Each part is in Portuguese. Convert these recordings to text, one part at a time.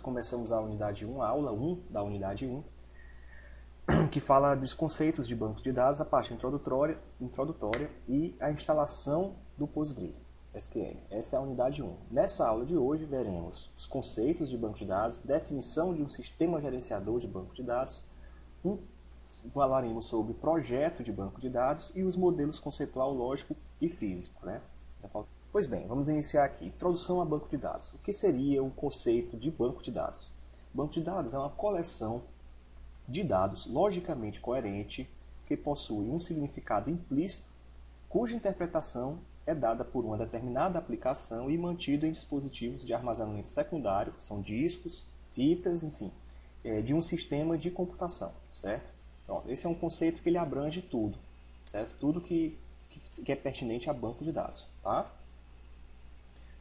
nós começamos a unidade 1, a aula 1 da unidade 1, que fala dos conceitos de banco de dados, a parte introdutória e a instalação do PostgreSQL. Essa é a unidade 1. Nessa aula de hoje veremos os conceitos de banco de dados, definição de um sistema gerenciador de banco de dados, falaremos sobre projeto de banco de dados e os modelos conceitual, lógico e físico, né? Pois bem, vamos iniciar aqui. Introdução a banco de dados. O que seria o conceito de banco de dados? Banco de dados é uma coleção de dados logicamente coerente que possui um significado implícito, cuja interpretação é dada por uma determinada aplicação e mantido em dispositivos de armazenamento secundário, que são discos, fitas, enfim, de um sistema de computação, certo? Pronto, esse é um conceito que ele abrange tudo, certo? Tudo que é pertinente a banco de dados, tá?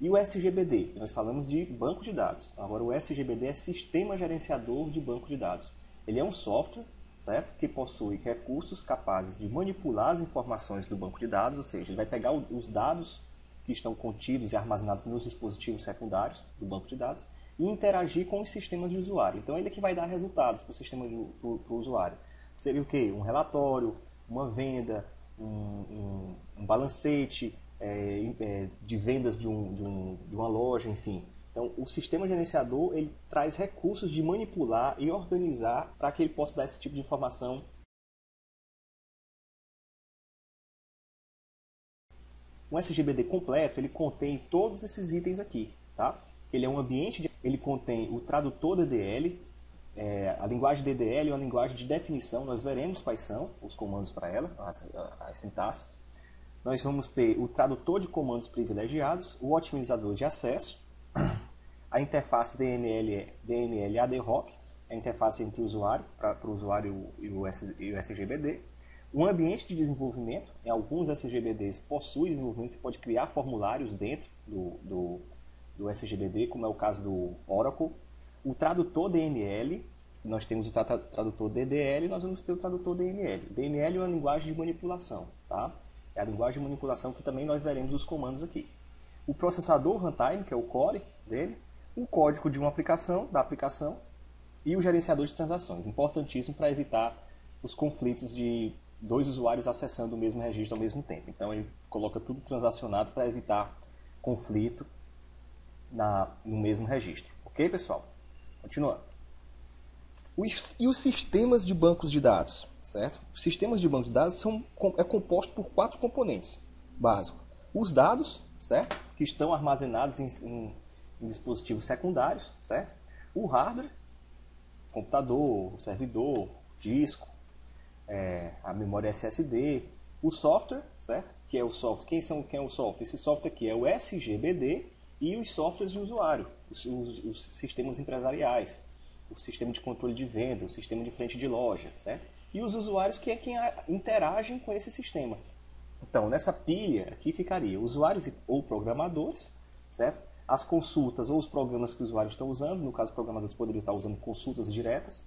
E o SGBD, nós falamos de banco de dados. Agora o SGBD é Sistema Gerenciador de Banco de Dados. Ele é um software, certo? Que possui recursos capazes de manipular as informações do banco de dados, ou seja, ele vai pegar os dados que estão contidos e armazenados nos dispositivos secundários do banco de dados e interagir com os sistemas de usuário. Então ele é que vai dar resultados para o sistema para o usuário. Seria o quê? Um relatório, uma venda, um balancete, de vendas de uma loja, enfim. Então, o sistema gerenciador ele traz recursos de manipular e organizar para que ele possa dar esse tipo de informação. Um SGBD completo, ele contém todos esses itens aqui, tá? Ele é um ambiente, ele contém o tradutor DDL, a linguagem DDL é uma linguagem de definição, nós veremos quais são os comandos para ela, as sintaxes. Nós vamos ter o tradutor de comandos privilegiados, o otimizador de acesso, a interface DML ad hoc, a interface entre o usuário, para o usuário e o SGBD, um ambiente de desenvolvimento, em alguns SGBDs possui desenvolvimento, você pode criar formulários dentro do SGBD, como é o caso do Oracle, o tradutor DML, se nós temos o tradutor DDL, nós vamos ter o tradutor DML. DML é uma linguagem de manipulação, tá? É a linguagem de manipulação que também nós veremos os comandos aqui. O processador runtime, que é o core dele, o código de uma aplicação, e o gerenciador de transações, importantíssimo para evitar os conflitos de dois usuários acessando o mesmo registro ao mesmo tempo. Então ele coloca tudo transacionado para evitar conflito no mesmo registro. Ok, pessoal? Continuando. E os sistemas de bancos de dados, certo? Os sistemas de banco de dados é composto por 4 componentes básicos. Os dados, certo? Que estão armazenados em dispositivos secundários, certo? O hardware, computador, servidor, disco, a memória SSD, o software, certo? Que é o software. Quem é o software? Esse software aqui é o SGBD e os softwares de usuário, os sistemas empresariais, o sistema de controle de venda, o sistema de frente de loja, certo? E os usuários que é quem interagem com esse sistema. Então, nessa pilha aqui ficaria usuários ou programadores, certo? As consultas ou os programas que os usuários estão usando, no caso, os programadores poderiam estar usando consultas diretas,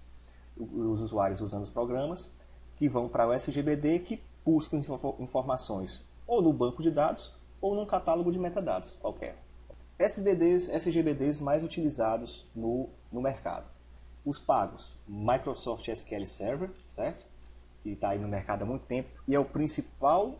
os usuários usando os programas, que vão para o SGBD, que buscam informações ou no banco de dados ou num catálogo de metadados qualquer. SGBDs mais utilizados no mercado. Os pagos, Microsoft SQL Server, certo? Que está aí no mercado há muito tempo e é o principal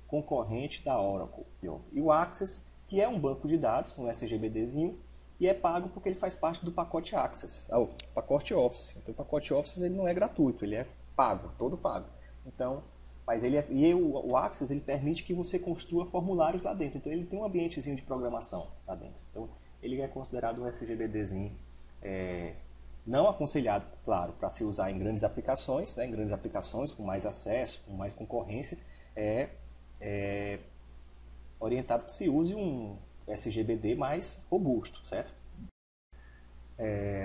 concorrente da Oracle. E o Access, que é um banco de dados, um SGBDzinho, e é pago porque ele faz parte do pacote Access, pacote Office. Então o pacote Office ele não é gratuito, ele é pago, todo pago. Então, mas o Access ele permite que você construa formulários lá dentro. Então ele tem um ambientezinho de programação lá dentro. Então ele é considerado um SGBDzinho. Não aconselhado, claro, para se usar em grandes aplicações, né? Em grandes aplicações com mais acesso, com mais concorrência, orientado que se use um SGBD mais robusto, certo?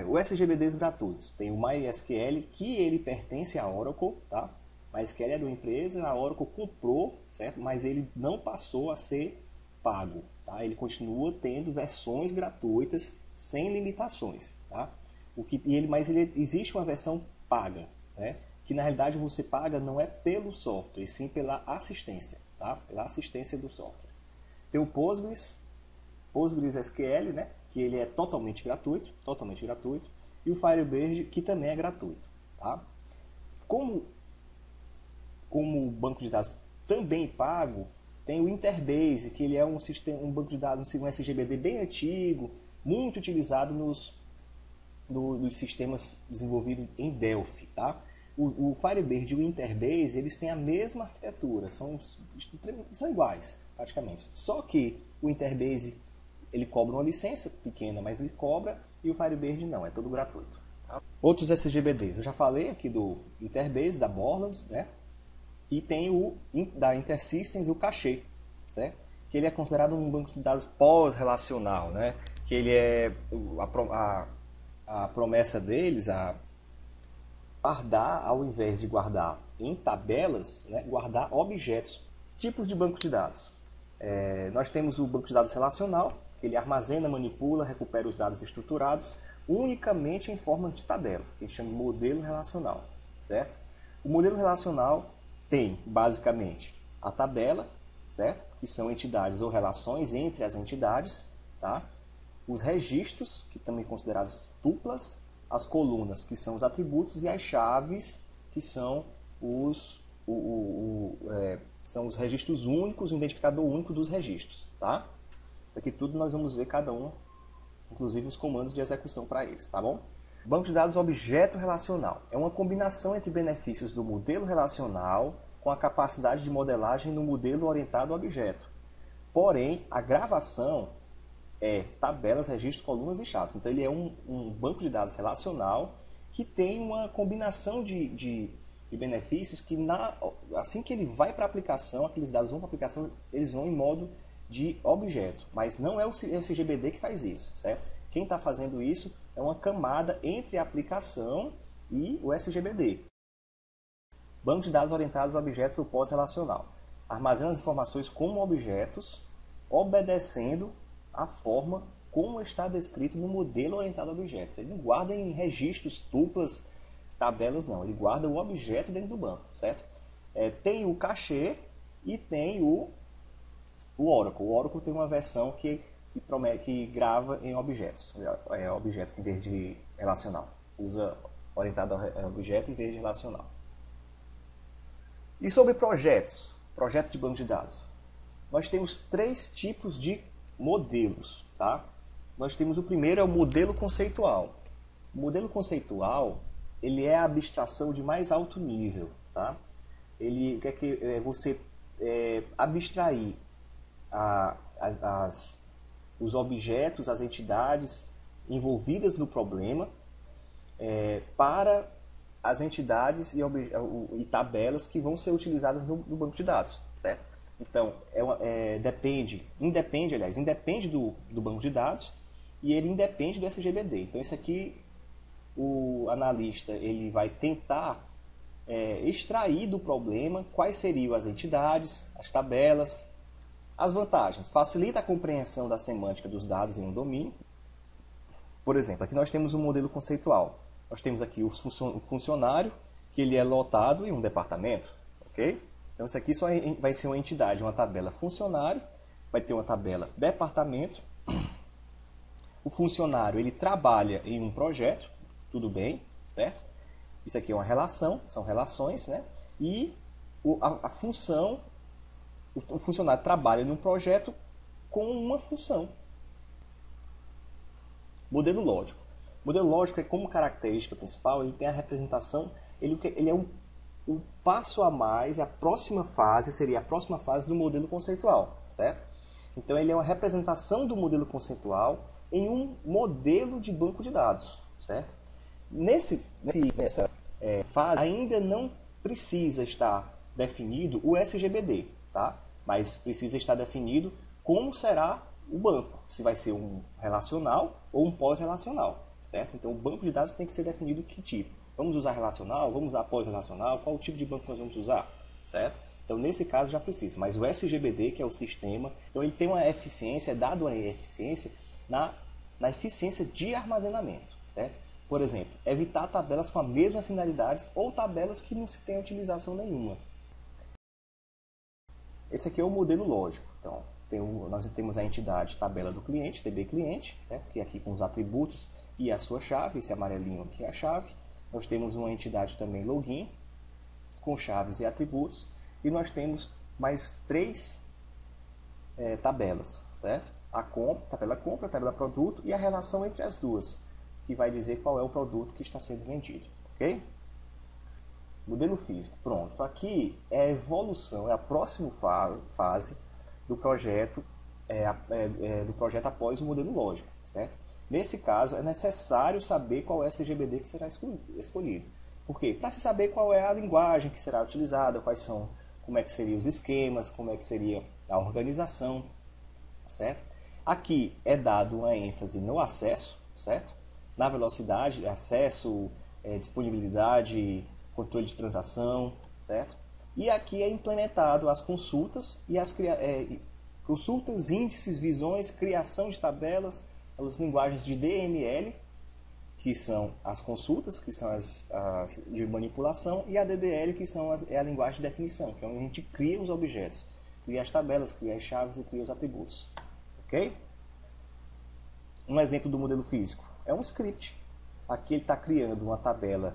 O SGBDs gratuitos tem o MySQL, que ele pertence à Oracle, tá? MySQL é de uma empresa, a Oracle comprou, certo? Mas ele não passou a ser pago, tá? Ele continua tendo versões gratuitas sem limitações, tá? Mas existe uma versão paga, né? Que na realidade você paga não é pelo software, e sim pela assistência, tá? Pela assistência do software. Tem o PostgreSQL, né? que ele é totalmente gratuito, e o Firebird, que também é gratuito. Tá? Como o banco de dados também pago, tem o Interbase, que ele é um banco de dados, um SGBD bem antigo, muito utilizado nos sistemas desenvolvidos em Delphi. Tá? O Firebird e o Interbase, eles têm a mesma arquitetura, são iguais, praticamente. Só que o Interbase, ele cobra uma licença pequena, mas ele cobra, e o Firebird não, é todo gratuito. Tá? Outros SGBDs, eu já falei aqui do Interbase, da Borland, né? E tem o da InterSystems, o Cache, certo? Que ele é considerado um banco de dados pós-relacional, né? Que ele é a promessa deles, guardar, ao invés de guardar em tabelas, né? Guardar objetos, tipos de banco de dados. Nós temos o banco de dados relacional, que ele armazena, manipula, recupera os dados estruturados unicamente em formas de tabela, que a gente chama de modelo relacional, certo? O modelo relacional tem, basicamente, a tabela, certo? Que são entidades ou relações entre as entidades, tá? Os registros, que também considerados tuplas, as colunas, que são os atributos, e as chaves, que são são os registros únicos, o identificador único dos registros, tá? Isso aqui tudo nós vamos ver cada um, inclusive os comandos de execução para eles, tá bom? Banco de dados objeto relacional é uma combinação entre benefícios do modelo relacional com a capacidade de modelagem no modelo orientado a objeto. Porém, a gravação é tabelas, registros, colunas e chaves. Então, ele é um banco de dados relacional que tem uma combinação de benefícios que, assim que ele vai para a aplicação, aqueles dados vão para a aplicação, eles vão em modo de objeto. Mas não é o SGBD que faz isso, certo? Quem está fazendo isso é uma camada entre a aplicação e o SGBD. Banco de dados orientados a objetos ou pós-relacional. Armazena as informações como objetos, obedecendo a forma como está descrito no modelo orientado a objetos. Ele não guarda em registros, tuplas, tabelas, não. Ele guarda o objeto dentro do banco, certo? Tem o Cache e tem o Oracle. O Oracle tem uma versão que grava em objetos. Objetos em vez de relacional. Usa orientado a objeto em vez de relacional. E sobre projetos? Projeto de banco de dados. Nós temos 3 tipos de modelos, tá? Nós temos o primeiro, é o modelo conceitual. O modelo conceitual, ele é a abstração de mais alto nível, tá? Ele quer que você abstrair os objetos, as entidades envolvidas no problema para as entidades e tabelas que vão ser utilizadas no banco de dados, certo? Então, independe do banco de dados e ele independe do SGBD. Então, isso aqui, o analista ele vai tentar extrair do problema quais seriam as entidades, as tabelas. As vantagens: facilita a compreensão da semântica dos dados em um domínio. Por exemplo, aqui nós temos um modelo conceitual. Nós temos aqui o funcionário, que ele é lotado em um departamento, ok? Então, isso aqui só vai ser uma entidade, uma tabela funcionário, vai ter uma tabela departamento. O funcionário, ele trabalha em um projeto, tudo bem, certo? Isso aqui é uma relação, são relações, né? E a função, o funcionário trabalha num projeto com uma função. Modelo lógico. O modelo lógico é, como característica principal, ele tem a representação, ele é um passo a mais, a próxima fase seria a próxima fase do modelo conceitual, certo? Então, ele é uma representação do modelo conceitual em um modelo de banco de dados, certo? Nessa fase, ainda não precisa estar definido o SGBD, tá? Mas precisa estar definido como será o banco, se vai ser um relacional ou um pós-relacional, certo? Então, o banco de dados tem que ser definido que tipo. Vamos usar relacional? Vamos usar pós-relacional? Qual o tipo de banco nós vamos usar, certo? Então, nesse caso já precisa, mas o SGBD, que é o sistema, então ele tem uma eficiência, dado uma eficiência na eficiência de armazenamento, certo? Por exemplo, evitar tabelas com a mesma finalidade ou tabelas que não se tem utilização nenhuma. Esse aqui é o modelo lógico. Então, Nós temos a entidade tabela do cliente, TB cliente, certo? Que é aqui com os atributos e a sua chave, esse amarelinho aqui é a chave. Nós temos uma entidade também login, com chaves e atributos. E nós temos mais 3 tabelas, certo? Tabela compra, tabela produto e a relação entre as duas, que vai dizer qual é o produto que está sendo vendido, ok? Modelo físico, pronto. Aqui é a evolução, é a próxima fase do projeto, do projeto após o modelo lógico, certo? Nesse caso, é necessário saber qual é a CGBD que será escolhido. Por quê? Para se saber qual é a linguagem que será utilizada, como é que seriam os esquemas, como é que seria a organização, certo? Aqui é dado uma ênfase no acesso, certo? Na velocidade, acesso, disponibilidade, controle de transação, certo? E aqui é implementado as consultas e consultas, índices, visões, criação de tabelas, as linguagens de DML, que são as consultas, que são as de manipulação, e a DDL, que é a linguagem de definição, que é onde a gente cria os objetos, cria as tabelas, cria as chaves e cria os atributos. Ok? Um exemplo do modelo físico é um script. Aqui ele está criando uma tabela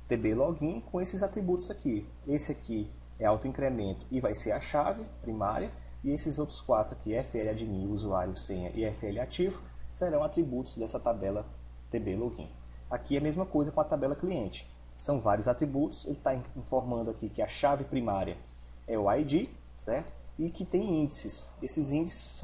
TB login com esses atributos aqui. Esse aqui é autoincremento e vai ser a chave primária, e esses outros 4 aqui, FL admin, usuário, senha e FL ativo, serão atributos dessa tabela TB login. Aqui é a mesma coisa com a tabela cliente. São vários atributos, ele está informando aqui que a chave primária é o ID, certo? E que tem índices. Esses índices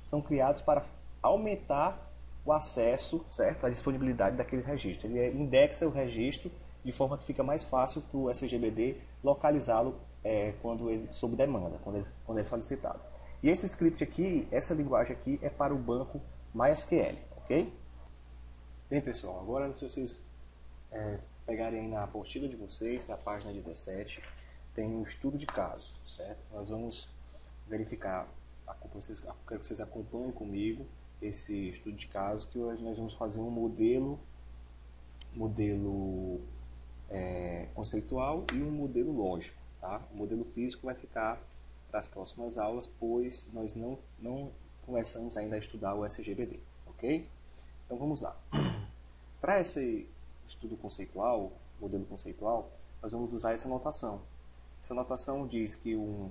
são criados para aumentar o acesso, certo? A disponibilidade daqueles registros. Ele indexa o registro de forma que fica mais fácil para o SGBD localizá-lo sob demanda, quando é solicitado. E esse script aqui, essa linguagem aqui é para o banco MySQL, ok? Bem, pessoal, agora se vocês pegarem aí na apostila de vocês, na página 17, tem um estudo de caso, certo? Nós vamos verificar, quero que vocês acompanhem comigo esse estudo de caso, que hoje nós vamos fazer um modelo conceitual e um modelo lógico, tá? O modelo físico vai ficar para as próximas aulas, pois nós não começamos ainda a estudar o SGBD, ok? Então vamos lá. Para esse estudo conceitual, modelo conceitual, nós vamos usar essa notação. Essa notação diz que um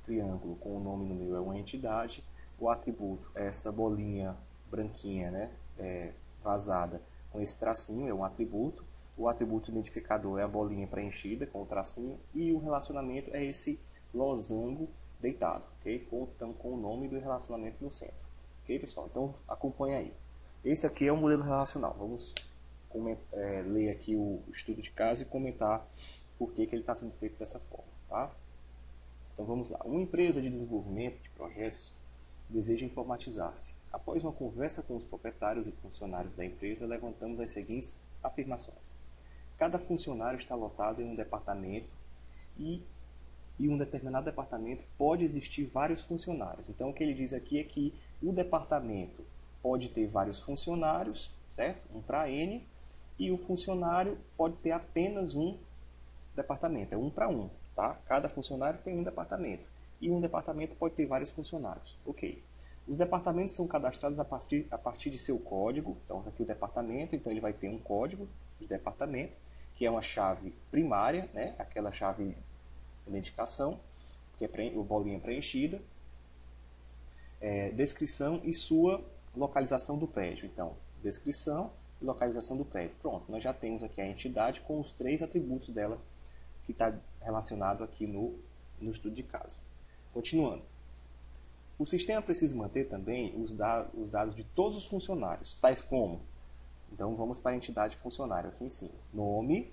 triângulo com o nome no meio é uma entidade, o atributo é essa bolinha branquinha, né, vazada com esse tracinho, é um atributo. O atributo identificador é a bolinha preenchida com o tracinho, e o relacionamento é esse losango deitado, ok? Então, com o nome do relacionamento no centro. Ok, pessoal? Então, acompanha aí. Esse aqui é o modelo relacional. Vamos ler aqui o estudo de caso e comentar por que ele está sendo feito dessa forma, tá? Então, vamos lá. Uma empresa de desenvolvimento de projetos deseja informatizar-se. Após uma conversa com os proprietários e funcionários da empresa, levantamos as seguintes afirmações. Cada funcionário está lotado em um departamento e em um determinado departamento pode existir vários funcionários. Então, o que ele diz aqui é que o departamento pode ter vários funcionários, certo? Um para N, e o funcionário pode ter apenas um departamento, é 1 para 1, tá? Cada funcionário tem um departamento, e um departamento pode ter vários funcionários. Ok. Os departamentos são cadastrados a partir de seu código. Então, aqui o departamento, então ele vai ter um código de departamento, que é uma chave primária, né? Aquela chave de identificação, que é o bolinha preenchida, descrição e sua localização do prédio. Então, descrição e localização do prédio. Pronto, nós já temos aqui a entidade com os 3 atributos dela, que está relacionado aqui no estudo de caso. Continuando. O sistema precisa manter também os dados de todos os funcionários, tais como, então vamos para a entidade funcionário aqui em cima, nome,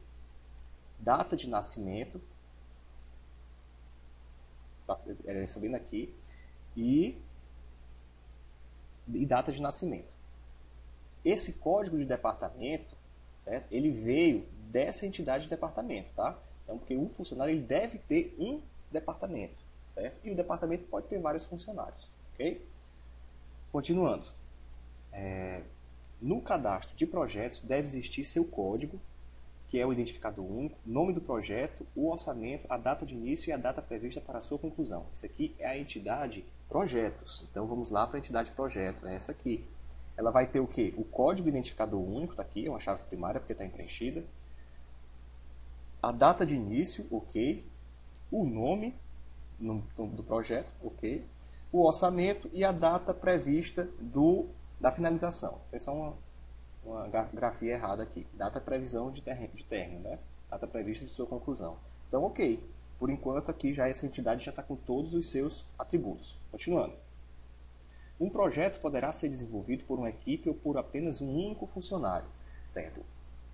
data de nascimento, era subindo aqui, e data de nascimento. Esse código de departamento, certo? Ele veio dessa entidade de departamento, tá? Então, porque um funcionário ele deve ter um departamento, certo? E o departamento pode ter vários funcionários, ok? Continuando. No cadastro de projetos deve existir seu código, que é o identificador único, nome do projeto, o orçamento, a data de início e a data prevista para a sua conclusão. Isso aqui é a entidade projetos. Então vamos lá para a entidade projeto, é essa aqui. Ela vai ter o quê? O código identificador único, está aqui, é uma chave primária porque está preenchida. A data de início, ok. O nome do projeto, ok. O orçamento e a data prevista da finalização. Isso é só uma grafia errada aqui. Data previsão de término, né? Data prevista de sua conclusão. Então, ok. Por enquanto, aqui já essa entidade já está com todos os seus atributos. Continuando. Um projeto poderá ser desenvolvido por uma equipe ou por apenas um único funcionário, certo?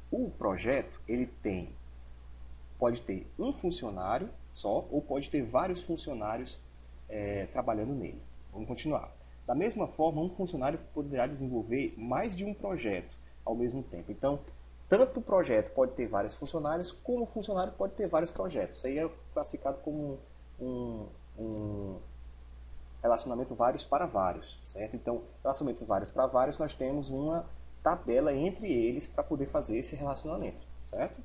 O projeto, ele pode ter um funcionário só ou pode ter vários funcionários trabalhando nele. Vamos continuar. Da mesma forma, um funcionário poderá desenvolver mais de um projeto ao mesmo tempo. Então, tanto o projeto pode ter vários funcionários, como o funcionário pode ter vários projetos. Isso aí é classificado como um relacionamento vários para vários, certo? Então, relacionamento vários para vários, nós temos uma tabela entre eles para poder fazer esse relacionamento, certo?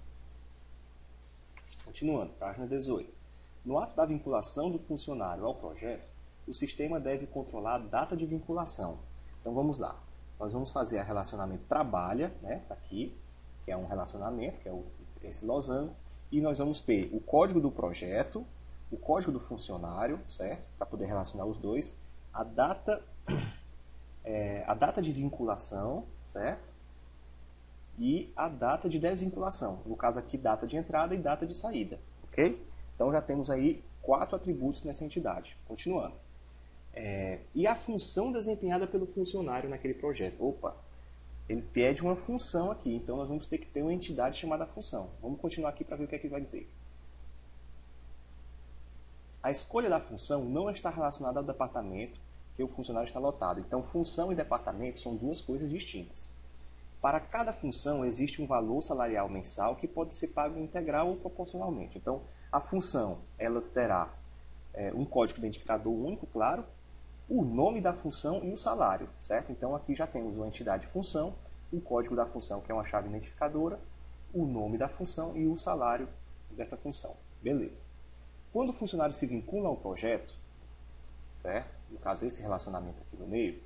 Continuando, página 18. No ato da vinculação do funcionário ao projeto, o sistema deve controlar a data de vinculação. Então, vamos lá. Nós vamos fazer a relacionamento trabalha, né? Aqui, que é um relacionamento, que é esse losango, e nós vamos ter o código do projeto, o código do funcionário, certo? Para poder relacionar os dois, a data de vinculação, certo? E a data de desvinculação. No caso aqui, data de entrada e data de saída, ok? Então já temos aí 4 atributos nessa entidade. Continuando. E a função desempenhada pelo funcionário naquele projeto. Opa, ele pede uma função aqui, então nós vamos ter que ter uma entidade chamada função. Vamos continuar aqui para ver o que é que vai dizer. A escolha da função não está relacionada ao departamento que o funcionário está lotado. Então, função e departamento são duas coisas distintas. Para cada função, existe um valor salarial mensal que pode ser pago integral ou proporcionalmente. Então, a função ela terá um código identificador único, claro, o nome da função e o salário, certo? Então, aqui já temos uma entidade função, o código da função, que é uma chave identificadora, o nome da função e o salário dessa função. Beleza. Quando o funcionário se vincula ao projeto, certo? No caso, esse relacionamento aqui no meio,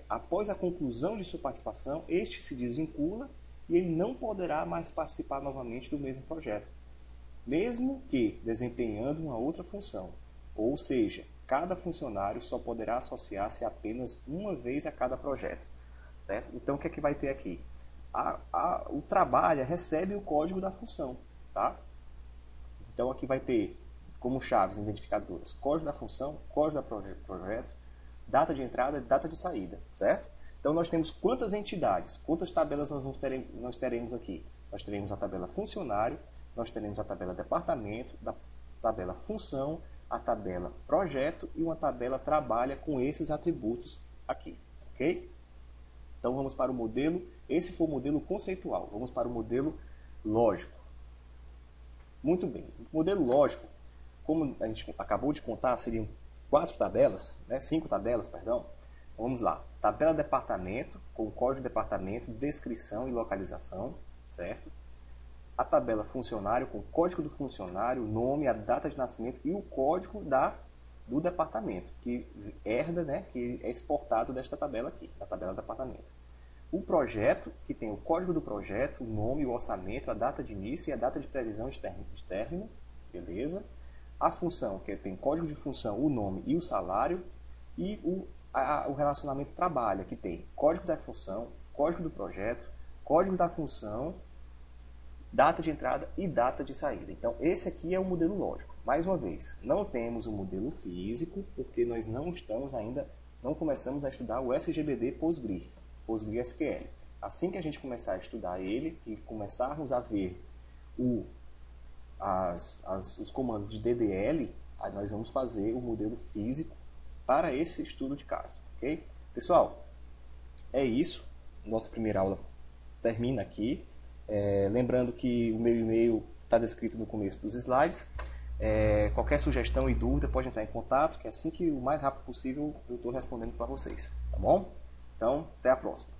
após a conclusão de sua participação, este se desvincula e ele não poderá mais participar novamente do mesmo projeto, mesmo que desempenhando uma outra função. Ou seja, cada funcionário só poderá associar-se apenas uma vez a cada projeto, certo? Então, o que é que vai ter aqui? O trabalho recebe o código da função, tá? Então, aqui vai ter como chaves identificadoras código da função, código da projeto, data de entrada e data de saída, certo? Então, nós temos quantas entidades, quantas tabelas nós teremos aqui? Nós teremos a tabela funcionário, nós teremos a tabela departamento, da tabela função, a tabela projeto e uma tabela trabalha com esses atributos aqui, ok? Então, vamos para o modelo, esse foi o modelo conceitual, vamos para o modelo lógico. Muito bem, o modelo lógico, como a gente acabou de contar, seriam 5 tabelas, perdão. Vamos lá, tabela departamento, com o código de departamento, descrição e localização, certo? A tabela funcionário, com o código do funcionário, o nome, a data de nascimento e o código do departamento, que herda, né, que é exportado desta tabela aqui, da tabela departamento. O projeto, que tem o código do projeto, o nome, o orçamento, a data de início e a data de previsão de término, beleza? A função, que tem código de função, o nome e o salário, e o relacionamento trabalho, que tem código da função, código do projeto, código da função, data de entrada e data de saída. Então, esse aqui é o modelo lógico. Mais uma vez, não temos o modelo físico, porque nós não começamos a estudar o SGBD PostgreSQL. Assim que a gente começar a estudar ele e começarmos a ver os comandos de DDL, aí nós vamos fazer o modelo físico para esse estudo de caso, ok? Pessoal, é isso. Nossa primeira aula termina aqui. Lembrando que o meu e-mail está descrito no começo dos slides. Qualquer sugestão e dúvida pode entrar em contato, que assim que o mais rápido possível eu estou respondendo para vocês, tá bom? Então, até a próxima.